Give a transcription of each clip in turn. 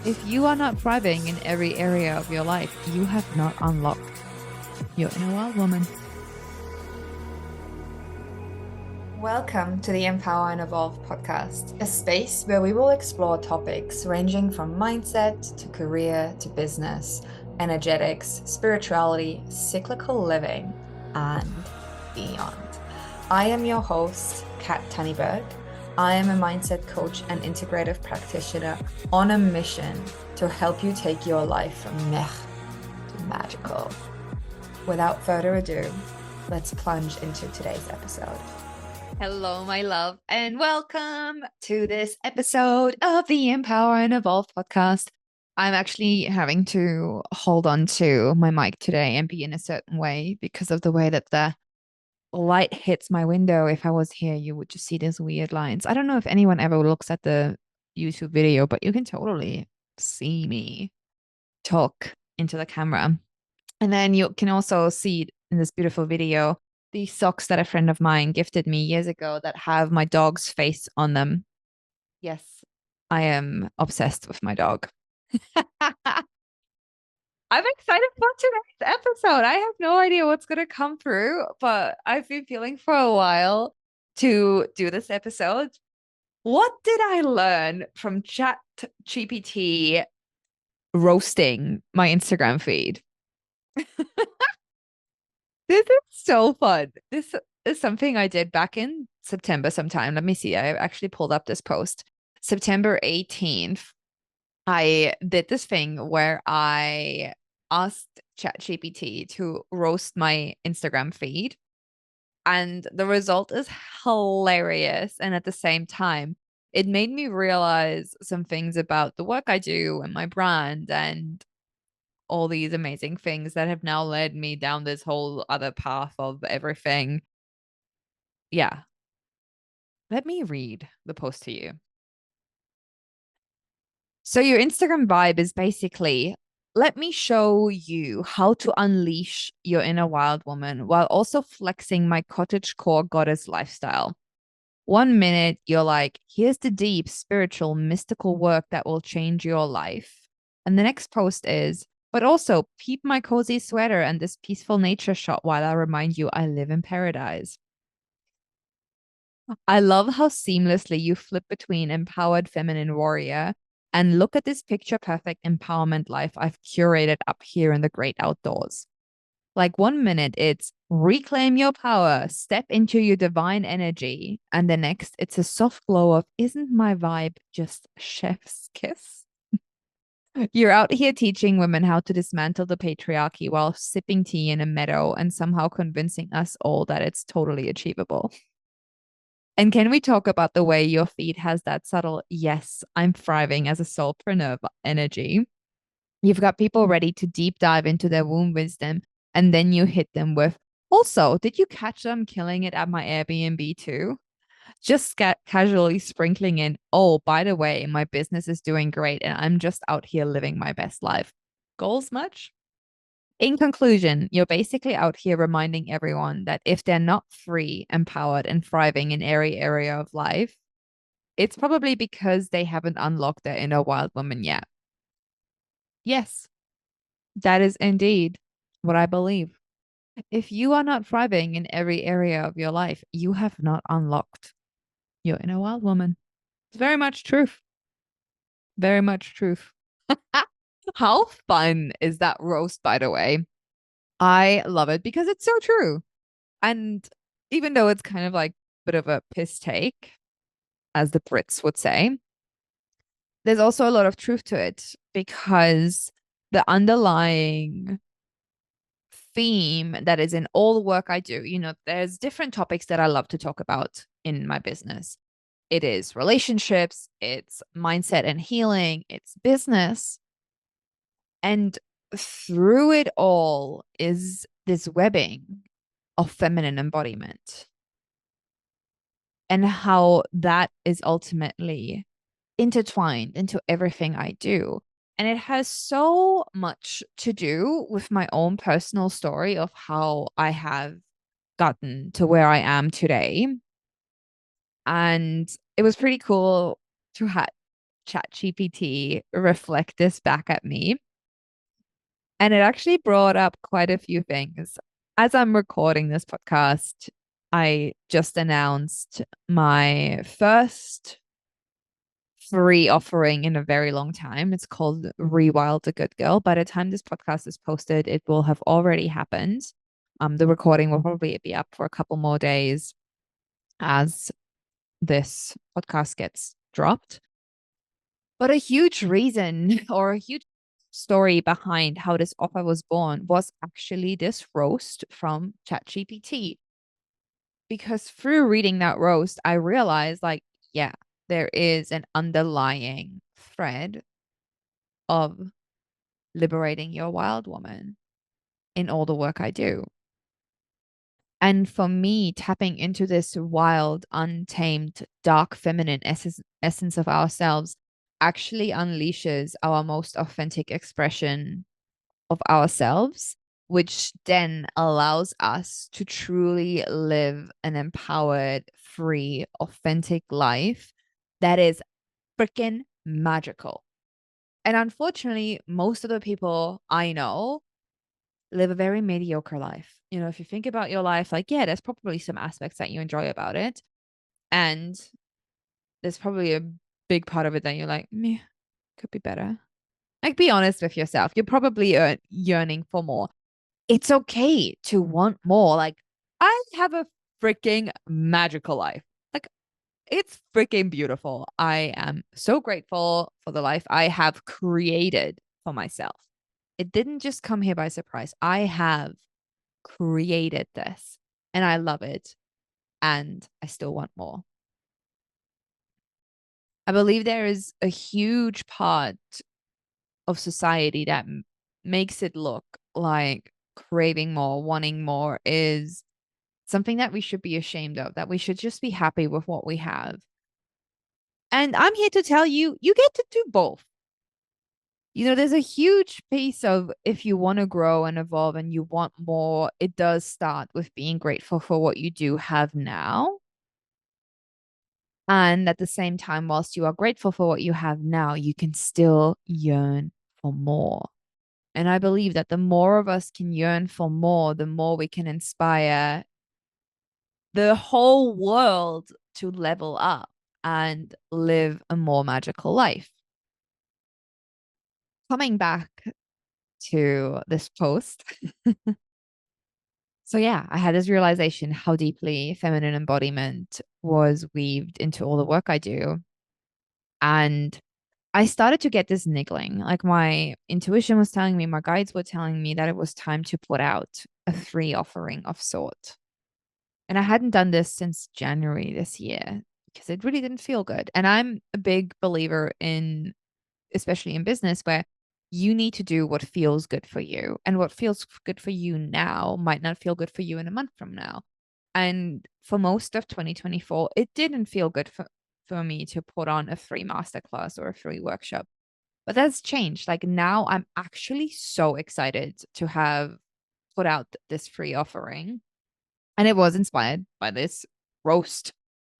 If you are not thriving in every area of your life, you have not unlocked your inner wild woman. Welcome to the Empower and Evolve podcast, a space where we will explore topics ranging from mindset to career to business, energetics, spirituality, cyclical living, and beyond. I am your host, Kat Tunnyberg. I am a mindset coach and integrative practitioner on a mission to help you take your life from meh to magical. Without further ado, let's plunge into today's episode. Hello, my love, and welcome to this episode of the Empower and Evolve podcast. I'm actually having to hold on to my mic today and be in a certain way because of the way that the light hits my window. If I was here, you would just see these weird lines. I don't know if anyone ever looks at the YouTube video, but you can totally see me talk into the camera. And then you can also see in this beautiful video these socks that a friend of mine gifted me years ago that have my dog's face on them. Yes, I am obsessed with my dog. I'm excited for today's episode. I have no idea what's going to come through, but I've been feeling for a while to do this episode. What did I learn from Chat GPT roasting my Instagram feed? This is so fun. This is something I did back in September sometime. Let me see. I actually pulled up this post. September 18th, I did this thing where I asked ChatGPT to roast my Instagram feed. And the result is hilarious. And at the same time, it made me realize some things about the work I do and my brand and all these amazing things that have now led me down this whole other path of everything. Yeah. Let me read the post to you. So, your Instagram vibe is basically let me show you how to unleash your inner wild woman while also flexing my cottagecore goddess lifestyle. 1 minute, you're like, here's the deep, spiritual, mystical work that will change your life. And the next post is, but also peep my cozy sweater and this peaceful nature shot while I remind you I live in paradise. I love how seamlessly you flip between empowered feminine warrior and look at this picture perfect empowerment life I've curated up here in the great outdoors. Like 1 minute, it's reclaim your power, step into your divine energy. And the next, it's a soft glow of, isn't my vibe just chef's kiss? You're out here teaching women how to dismantle the patriarchy while sipping tea in a meadow and somehow convincing us all that it's totally achievable. And can we talk about the way your feed has that subtle, yes, I'm thriving as a soulpreneur energy? You've got people ready to deep dive into their womb wisdom, and then you hit them with, also, did you catch them killing it at my Airbnb too? Just casually sprinkling in, oh, by the way, my business is doing great and I'm just out here living my best life. Goals much? In conclusion, you're basically out here reminding everyone that if they're not free, empowered, and thriving in every area of life, it's probably because they haven't unlocked their inner wild woman yet. Yes, that is indeed what I believe. If you are not thriving in every area of your life, you have not unlocked your inner wild woman. It's very much truth. Very much truth. How fun is that roast, by the way? I love it because it's so true. And even though it's kind of like a bit of a piss take, as the Brits would say, there's also a lot of truth to it because the underlying theme that is in all the work I do, there's different topics that I love to talk about in my business. It is relationships, it's mindset and healing, it's business. And through it all is this webbing of feminine embodiment and how that is ultimately intertwined into everything I do. And it has so much to do with my own personal story of how I have gotten to where I am today. And it was pretty cool to Chat GPT reflect this back at me. And it actually brought up quite a few things. As I'm recording this podcast, I just announced my first free offering in a very long time. It's called Rewild the Good Girl. By the time this podcast is posted, it will have already happened. The recording will probably be up for a couple more days as this podcast gets dropped. But a huge reason or a huge story behind how this offer was born was actually this roast from ChatGPT. Because through reading that roast, I realized like, yeah, there is an underlying thread of liberating your wild woman in all the work I do. And for me, tapping into this wild, untamed, dark feminine essence of ourselves actually unleashes our most authentic expression of ourselves, which then allows us to truly live an empowered, free, authentic life that is freaking magical. And unfortunately, most of the people I know live a very mediocre life. You know, if you think about your life, like, yeah, there's probably some aspects that you enjoy about it. And there's probably a big part of it that you're like, meh, could be better. Like, be honest with yourself. You're probably yearning for more. It's okay to want more. Like, I have a freaking magical life. Like, it's freaking beautiful. I am so grateful for the life I have created for myself. It didn't just come here by surprise. I have created this and I love it. And I still want more. I believe there is a huge part of society that makes it look like craving more, wanting more is something that we should be ashamed of, that we should just be happy with what we have. And I'm here to tell you, you get to do both. You know, there's a huge piece of if you want to grow and evolve and you want more, it does start with being grateful for what you do have now. And at the same time, whilst you are grateful for what you have now, you can still yearn for more. And I believe that the more of us can yearn for more, the more we can inspire the whole world to level up and live a more magical life. Coming back to this post. So, yeah, I had this realization how deeply feminine embodiment was weaved into all the work I do. And I started to get this niggling. Like my intuition was telling me, my guides were telling me that it was time to put out a free offering of sort. And I hadn't done this since January this year because it really didn't feel good. And I'm a big believer in, especially in business, where you need to do what feels good for you. And what feels good for you now might not feel good for you in a month from now. And for most of 2024, it didn't feel good for me to put on a free masterclass or a free workshop. But that's changed. Like now I'm actually so excited to have put out this free offering. And it was inspired by this roast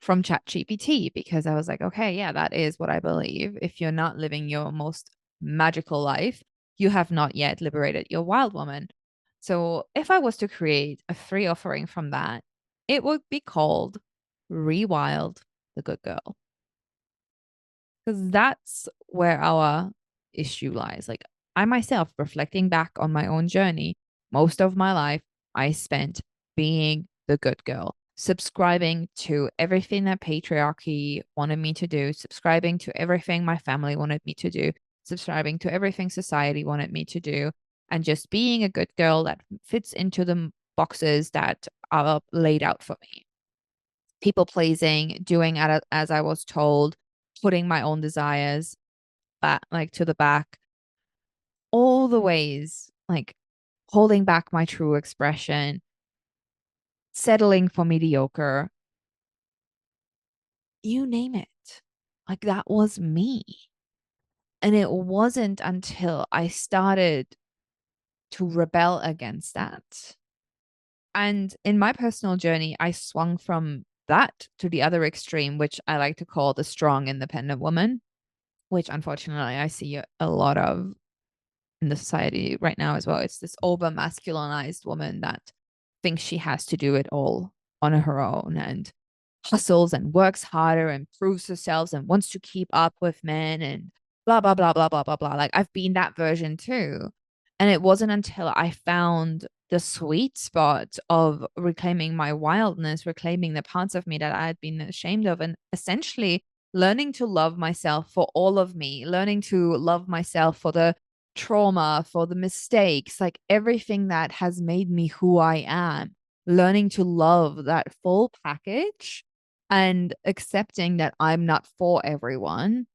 from ChatGPT because I was like, okay, yeah, that is what I believe. If you're not living your most magical life, you have not yet liberated your wild woman. So if I was to create a free offering from that, it would be called Rewild the Good Girl. Because that's where our issue lies. Like I myself, reflecting back on my own journey, most of my life I spent being the good girl, subscribing to everything that patriarchy wanted me to do, subscribing to everything my family wanted me to do, subscribing to everything society wanted me to do, and just being a good girl that fits into the boxes that are laid out for me. People pleasing, doing as I was told, putting my own desires back, like to the back, all the ways, like holding back my true expression, settling for mediocre, you name it. Like that was me. And it wasn't until I started to rebel against that. And in my personal journey, I swung from that to the other extreme, which I like to call the strong, independent woman. which unfortunately I see a lot of in the society right now as well. It's this over masculinized woman that thinks she has to do it all on her own and hustles and works harder and proves herself and wants to keep up with men and blah, blah, blah, blah, blah, blah, blah. Like I've been that version too. And it wasn't until I found the sweet spot of reclaiming my wildness, reclaiming the parts of me that I had been ashamed of, and essentially learning to love myself for all of me, learning to love myself for the trauma, for the mistakes, like everything that has made me who I am, learning to love that full package and accepting that I'm not for everyone.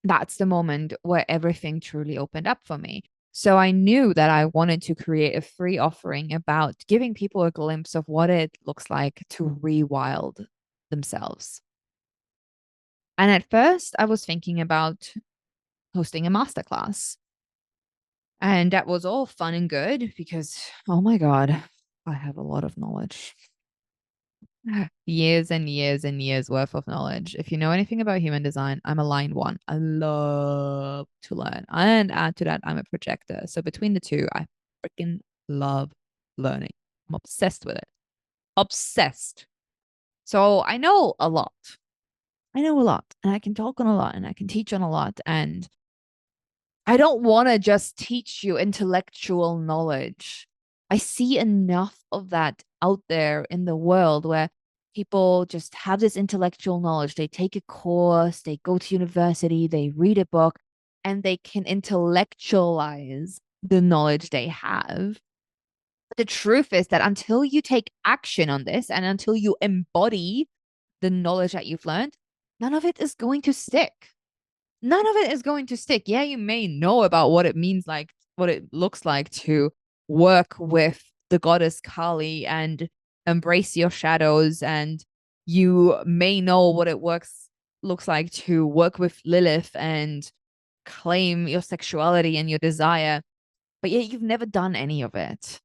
That's the moment where everything truly opened up for me. So I knew that I wanted to create a free offering about giving people a glimpse of what it looks like to rewild themselves. And at first, I was thinking about hosting a masterclass. And that was all fun and good because, oh my God, I have a lot of knowledge. Years and years and years worth of knowledge. If you know anything about human design, I'm a line one. I love to learn. And add to that, I'm a projector. So between the two, I freaking love learning. I'm obsessed with it. Obsessed. So I know a lot. I know a lot and I can talk on a lot and I can teach on a lot. And I don't want to just teach you intellectual knowledge. I see enough of that out there in the world where people just have this intellectual knowledge. They take a course, they go to university, they read a book, and they can intellectualize the knowledge they have. But the truth is that until you take action on this and until you embody the knowledge that you've learned, none of it is going to stick. None of it is going to stick. Yeah, you may know about what it means, like what it looks like to work with the goddess Kali and embrace your shadows, and you may know what it works looks like to work with Lilith and claim your sexuality and your desire, but yet you've never done any of it.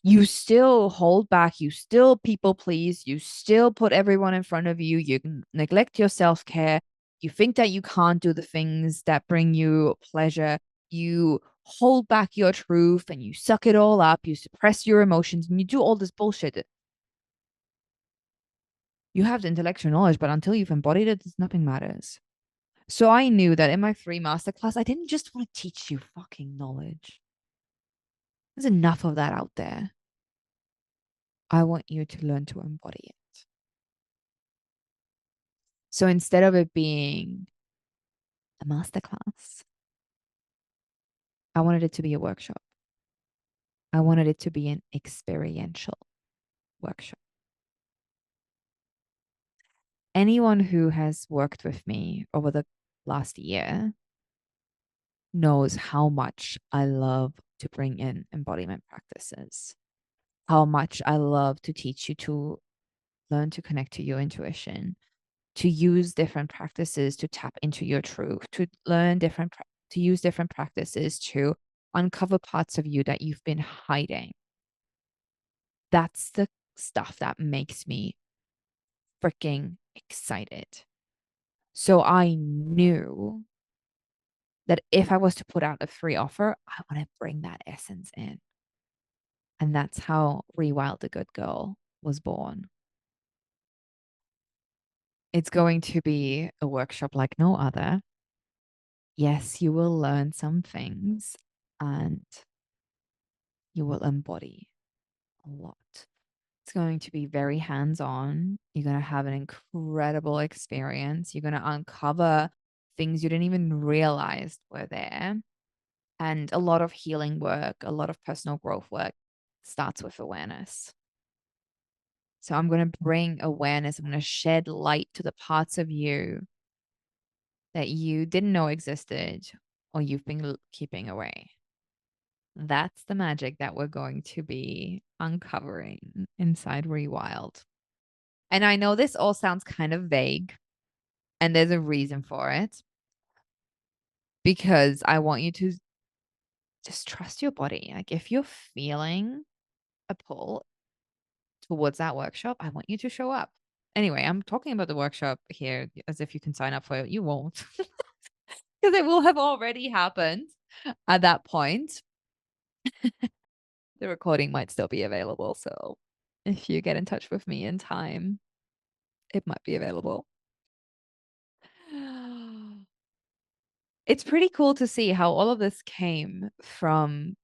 You still hold back, you still people please, you still put everyone in front of you, you neglect your self care, you think that you can't do the things that bring you pleasure, you hold back your truth and you suck it all up, you suppress your emotions, and you do all this bullshit. You have the intellectual knowledge, but until you've embodied it, nothing matters. So I knew that in my free masterclass, I didn't just want to teach you fucking knowledge. There's enough of that out there. I want you to learn to embody it. So instead of it being a masterclass, I wanted it to be a workshop. I wanted it to be an experiential workshop. Anyone who has worked with me over the last year knows how much I love to bring in embodiment practices, how much I love to teach you to learn to connect to your intuition, to use different practices to tap into your truth, to learn to use different practices to uncover parts of you that you've been hiding. That's the stuff that makes me freaking excited. So I knew that if I was to put out a free offer, I want to bring that essence in. And that's how Rewild the Good Girl was born. It's going to be a workshop like no other. Yes, you will learn some things and you will embody a lot. It's going to be very hands on. You're going to have an incredible experience. You're going to uncover things you didn't even realize were there. And a lot of healing work, a lot of personal growth work starts with awareness. So I'm going to bring awareness. I'm going to shed light to the parts of you that you didn't know existed or you've been keeping away. That's the magic that we're going to be uncovering inside Rewild. And I know this all sounds kind of vague, and there's a reason for it because I want you to just trust your body. Like, if you're feeling a pull towards that workshop, I want you to show up. Anyway, I'm talking about the workshop here as if you can sign up for it. You won't. because it will have already happened at that point. The recording might still be available. So if you get in touch with me in time, it might be available. It's pretty cool to see how all of this came from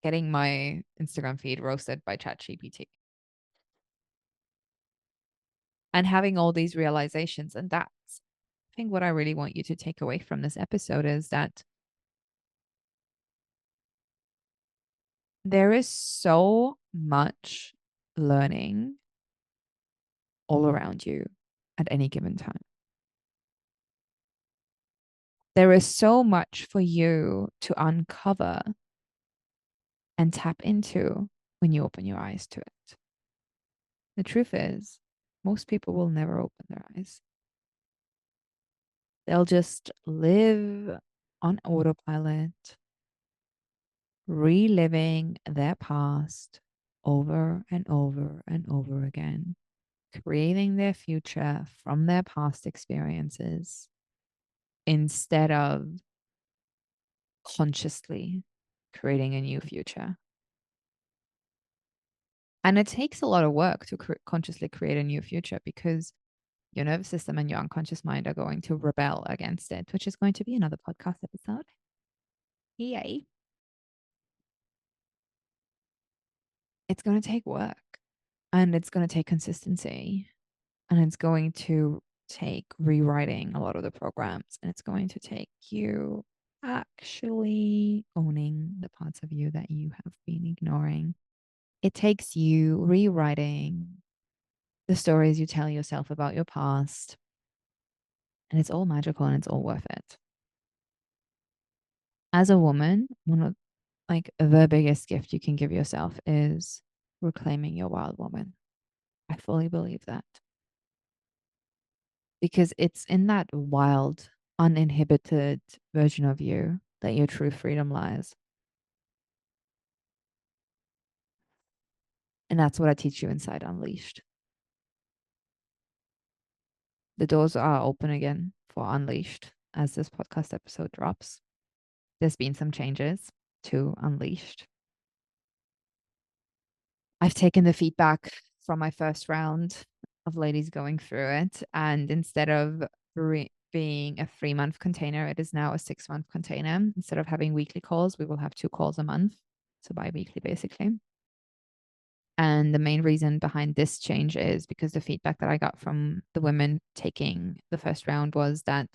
getting my Instagram feed roasted by Chat GPT and having all these realizations. And that's, I think, what I really want you to take away from this episode is that there is so much learning all around you at any given time. There is so much for you to uncover and tap into when you open your eyes to it. The truth is, most people will never open their eyes. They'll just live on autopilot, reliving their past over and over and over again, creating their future from their past experiences instead of consciously creating a new future. And it takes a lot of work to consciously create a new future because your nervous system and your unconscious mind are going to rebel against it, which is going to be another podcast episode. Yay. It's going to take work and it's going to take consistency and it's going to take rewriting a lot of the programs and it's going to take you actually owning the parts of you that you have been ignoring. It takes you rewriting the stories you tell yourself about your past, and it's all magical and it's all worth it. As a woman, one of like the biggest gift you can give yourself is reclaiming your wild woman. I fully believe that because it's in that wild, uninhibited version of you that your true freedom lies. And that's what I teach you inside Unleashed. The doors are open again for Unleashed as this podcast episode drops. There's been some changes to Unleashed. I've taken the feedback from my first round of ladies going through it, and instead of being a 3 month container, it is now a 6 month container. Instead of having weekly calls, we will have 2 calls a month, so bi-weekly basically. And the main reason behind this change is because the feedback that I got from the women taking the first round was that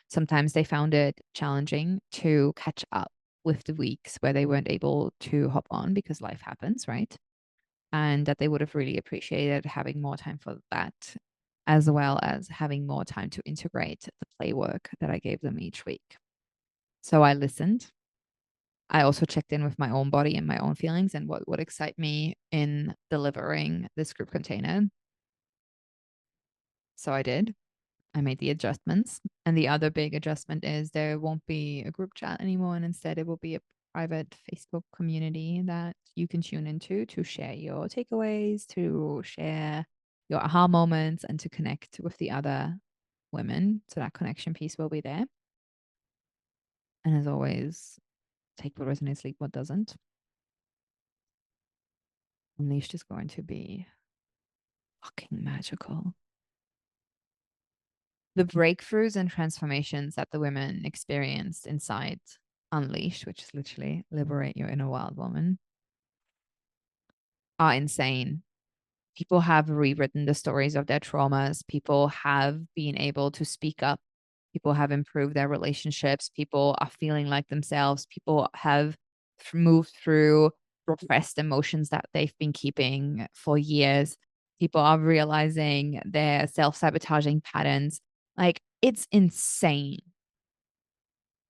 sometimes they found it challenging to catch up with the weeks where they weren't able to hop on because life happens, right? And that they would have really appreciated having more time for that, as well as having more time to integrate the play work that I gave them each week. So I listened. I also checked in with my own body and my own feelings and what would excite me in delivering this group container. So I did. I made the adjustments. And the other big adjustment is there won't be a group chat anymore. And instead, it will be a private Facebook community that you can tune into to share your takeaways, to share your aha moments, and to connect with the other women. So that connection piece will be there. And as always, take what resonates, leave what doesn't. Unleashed is going to be fucking magical. The breakthroughs and transformations that the women experienced inside Unleashed, which is literally liberate your inner wild woman, are insane. People have rewritten the stories of their traumas. People have been able to speak up. People have improved their relationships. People are feeling like themselves. People have moved through repressed emotions that they've been keeping for years. People are realizing their self sabotaging patterns. Like, it's insane.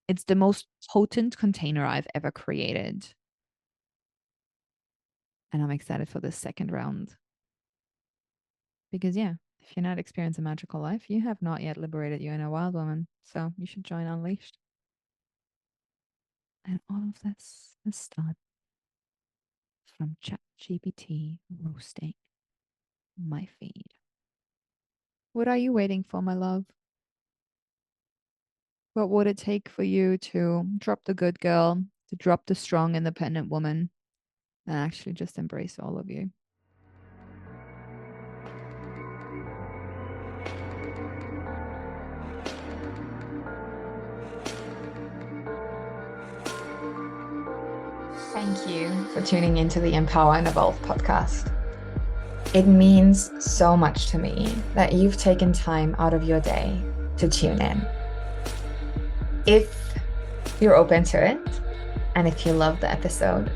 It's the most potent container I've ever created. And I'm excited for this second round. Because, yeah, if you're not experiencing a magical life, you have not yet liberated your inner wild woman. So you should join Unleashed. And all of this is started from Chat GPT roasting my feed. What are you waiting for, my love? What would it take for you to drop the good girl, to drop the strong, independent woman, and actually just embrace all of you? Thank you for tuning into the Empower and Evolve podcast. It means so much to me that you've taken time out of your day to tune in. If you're open to it, and if you love the episode,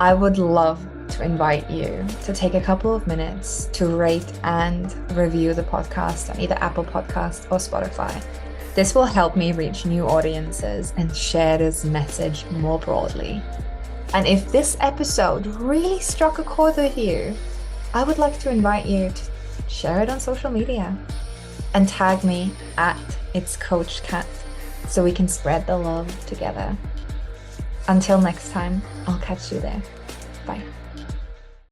I would love to invite you to take a couple of minutes to rate and review the podcast on either Apple Podcast or Spotify. This will help me reach new audiences and share this message more broadly. And if this episode really struck a chord with you, I would like to invite you to share it on social media and tag me at It's Coach Kat so we can spread the love together. Until next time, I'll catch you there.